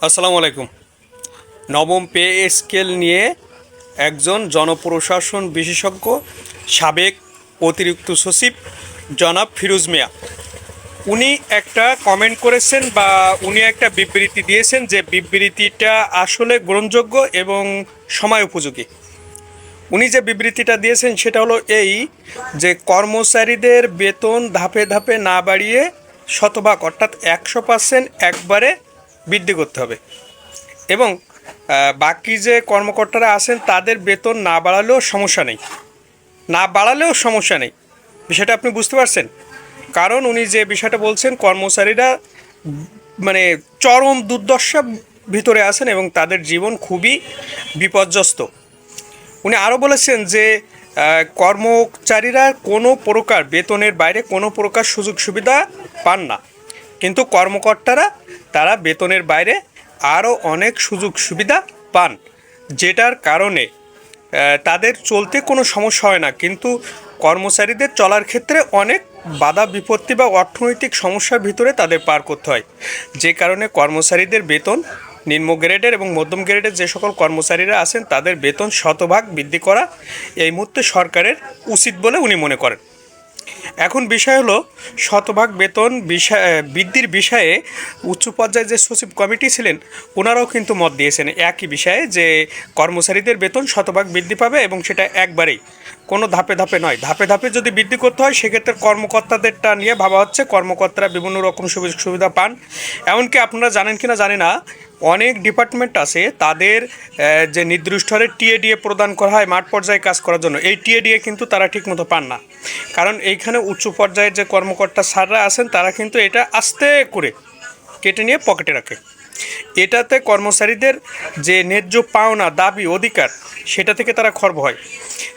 আসসালামু আলাইকুম। নবম পে স্কেল নিয়ে একজন জনপ্রশাসন বিশেষজ্ঞ সাবেক অতিরিক্ত সচিব জনাব ফিরোজ মিয়া উনি একটা কমেন্ট করেছেন বা উনি একটা বিবৃতি দিয়েছেন, যে বিবৃতিটা আসলে গ্রহণযোগ্য এবং সময় উপযোগী। উনি যে বিবৃতিটা দিয়েছেন সেটা হলো এই, যে কর্মচারীদের বেতন ধাপে ধাপে না বাড়িয়ে শতভাগ অর্থাৎ 100% একবারে বৃদ্ধি করতে হবে এবং বাকি যে কর্মকর্তারা আছেন তাদের বেতন না বাড়ালেও সমস্যা নেই, বিষয়টা আপনি বুঝতে পারছেন? কারণ উনি যে বিষয়টা বলছেন, কর্মচারীরা মানে চরম দুর্দশা ভিতরে আছেন এবং তাদের জীবন খুবই বিপর্যস্ত। উনি আরও বলেছেন যে কর্মচারীরা কোনো প্রকার বেতনের বাইরে কোনো প্রকার সুযোগ সুবিধা পান না, কিন্তু কর্মকর্তারা তারা বেতনের বাইরে আরও অনেক সুযোগ সুবিধা পান, যেটার কারণে তাদের চলতে কোনো সমস্যা হয় না, কিন্তু কর্মচারীদের চলার ক্ষেত্রে অনেক বাধা বিপত্তি বা অর্থনৈতিক সমস্যার ভিতরে তাদের পার করতে হয়। যে কারণে কর্মচারীদের বেতন নিম্ন গ্রেডের এবং মধ্যম গ্রেডের যে সকল কর্মচারীরা আছেন তাদের বেতন শতভাগ বৃদ্ধি করা এই মুহূর্তে সরকারের উচিত বলে উনি মনে করেন। এখন বিষয় হলো, শতভাগ বেতন বৃদ্ধির বিষয়ে উচ্চ পর্যায়ে যে সচিব কমিটি ছিলেন ওনারাও কিন্তু মত দিয়েছেন একই বিষয়ে, যে কর্মচারীদের বেতন শতভাগ বৃদ্ধি পাবে এবং সেটা একবারেই, কোনো ধাপে ধাপে নয়। ধাপে ধাপে যদি বৃদ্ধি করতে হয় সেক্ষেত্রে কর্মকর্তাদেরটা নিয়ে ভাবা হচ্ছে, কর্মকর্তারা বিভিন্ন রকম সুযোগ সুবিধা পান। এমনকি আপনারা জানেন কি না জানি না, অনেক ডিপার্টমেন্ট আছে তাদের যে নির্দিষ্ট হারে টিএডিএ প্রদান করা হয় মাঠ পর্যায়ে কাজ করার জন্য, এই টিএডিএ কিন্তু তারা ঠিকমতো পান না। কারণ এইখানে উচ্চ পর্যায়ের যে কর্মকর্তা স্যাররা আছেন তারা কিন্তু এটা আস্তে করে কেটে নিয়ে পকেটে রাখে। এটাতে কর্মচারীদের যে ন্যায্য পাওনা দাবি অধিকার সেটা থেকে তারা খর্ব হয়।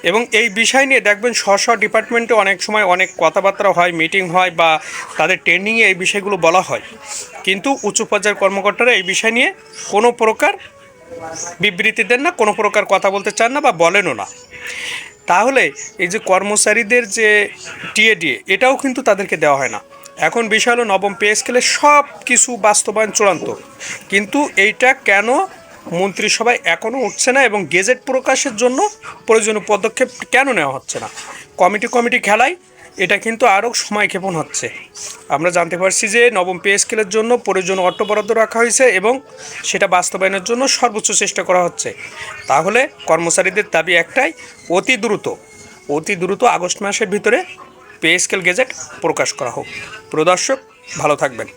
এবং এই বিষয় নিয়ে দেখবেন স্ব ডিপার্টমেন্টে অনেক সময় অনেক কথাবার্তা হয়, মিটিং হয় বা তাদের ট্রেনিংয়ে এই বিষয়গুলো বলা হয়, কিন্তু উচ্চ পর্যায়ের কর্মকর্তারা এই বিষয় নিয়ে কোনো প্রকার বিবৃতি দেন না, কোনো প্রকার কথা বলতে চান না বা বলেনও না। তাহলে এই যে কর্মচারীদের যে টিএডিএ এটাও কিন্তু তাদেরকে দেওয়া হয় না। এখন বিষয় হলো, নবম পে স্কেলে সব কিছু বাস্তবায়ন চূড়ান্ত, কিন্তু এইটা কেন মন্ত্রিসভায় এখনও উঠছে না এবং গেজেট প্রকাশের জন্য প্রয়োজনীয় পদক্ষেপ কেন নেওয়া হচ্ছে না? কমিটি খেলায় এটা কিন্তু আরও সময়ক্ষেপণ হচ্ছে। আমরা জানতে পারছি যে নবম পে স্কেলের জন্য প্রয়োজনীয় অর্থ বরাদ্দ রাখা হয়েছে এবং সেটা বাস্তবায়নের জন্য সর্বোচ্চ চেষ্টা করা হচ্ছে। তাহলে কর্মচারীদের দাবি একটাই, অতি দ্রুত আগস্ট মাসের ভিতরে পে স্কেল গেজেট প্রকাশ করা হোক। প্রিয় দর্শক, ভালো থাকবেন।